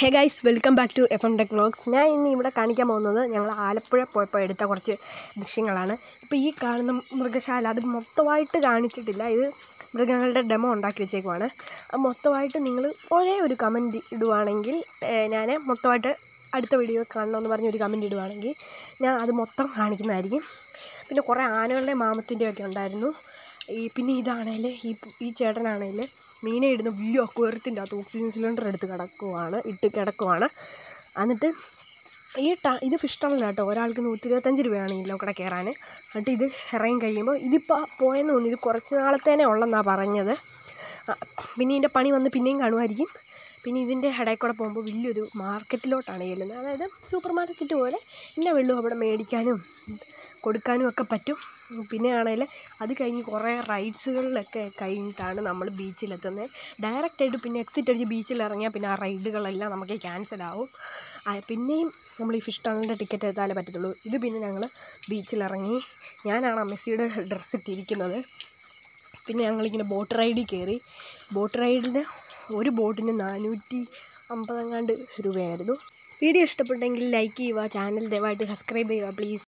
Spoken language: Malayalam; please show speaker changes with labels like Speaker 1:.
Speaker 1: Hey guys, welcome back to FM Tech Vlogs. ഞാൻ ഇന്ന് ഇവിടെ കാണിക്കാൻ പോകുന്നത് ഞങ്ങൾ ആലപ്പുഴ പോയപ്പോൾ എടുത്ത കുറച്ച് ദൃശ്യങ്ങളാണ്. ഇപ്പോൾ ഈ കാണുന്ന മൃഗശാല അത് മൊത്തമായിട്ട് കാണിച്ചിട്ടില്ല. ഇത് മൃഗങ്ങളുടെ ഡെമോ ഉണ്ടാക്കി വെച്ചേക്കുവാണ്. അത് മൊത്തമായിട്ട് നിങ്ങൾ ഒരേ ഒരു കമൻറ്റ് ഇടുവാണെങ്കിൽ, ഞാൻ മൊത്തമായിട്ട് അടുത്ത വീഡിയോ കാണണമെന്ന് പറഞ്ഞൊരു കമൻറ്റ് ഇടുവാണെങ്കിൽ ഞാൻ അത് മൊത്തം കാണിക്കുന്നതായിരിക്കും. പിന്നെ കുറേ ആനകളുടെ മാമത്തിൻ്റെയൊക്കെ ഉണ്ടായിരുന്നു. പിന്നെ ഇതാണേൽ ഈ ചേട്ടനാണേൽ മീനെ ഇടുന്ന വലിയ അക്വേറിയത്തിൻ്റെ അകത്ത് ഓക്സിജൻ സിലിണ്ടർ ഇട്ട് കിടക്കുവാണ്. എന്നിട്ട് ഇത് ഫിഷ് ടണൽ കേട്ടോ, ഒരാൾക്ക് 125 രൂപയാണ് ഇതിലൂടെ കയറാൻ. എന്നിട്ട് ഇത് ഇറങ്ങി കഴിയുമ്പോൾ ഇതിപ്പോൾ പോയെന്ന് തോന്നുന്നു, ഇത് കുറച്ച് നാളത്തേനെ ഉള്ളെന്നാണ് പറഞ്ഞത്. പിന്നെ ഇതിൻ്റെ പണി വന്ന് പിന്നെയും കാണുമായിരിക്കും. പിന്നെ ഇതിൻ്റെ ഇടയിൽ കൂടെ പോകുമ്പോൾ വലിയൊരു മാർക്കറ്റിലോട്ടാണ് ചെല്ലുന്നത്. അതായത് സൂപ്പർ മാർക്കറ്റ് പോലെ ഇന്ന വെള്ളം അവിടെ മേടിക്കാനും കൊടുക്കാനും ഒക്കെ പറ്റും. പിന്നെ ആണെങ്കിൽ അത് കഴിഞ്ഞ് കുറേ റൈഡ്സുകളിലൊക്കെ കഴിഞ്ഞിട്ടാണ് നമ്മൾ ബീച്ചിലെത്തുന്നത്. ഡയറക്റ്റായിട്ട് പിന്നെ എക്സിറ്റ് അടിച്ച് ബീച്ചിൽ ഇറങ്ങിയാൽ പിന്നെ ആ റൈഡുകളെല്ലാം നമുക്ക് ക്യാൻസലാവും. പിന്നെയും നമ്മൾ ഈ ഫിഷ് ടണലിൻ്റെ ടിക്കറ്റ് എടുത്താലേ പറ്റത്തുള്ളൂ. ഇത് പിന്നെ ഞങ്ങൾ ബീച്ചിലിറങ്ങി, ഞാനാണ് മെസ്സിയുടെ ഡ്രസ്സ് ഇട്ടിരിക്കുന്നത്. പിന്നെ ഞങ്ങളിങ്ങനെ ബോട്ട് റൈഡിൽ കയറി. ബോട്ട് റൈഡിന് ഒരു ബോട്ടിന് 450 രൂപയായിരുന്നു. വീഡിയോ ഇഷ്ടപ്പെട്ടെങ്കിൽ ലൈക്ക് ചെയ്യുക, ചാനൽ ദയവായിട്ട് സബ്സ്ക്രൈബ് ചെയ്യുക പ്ലീസ്.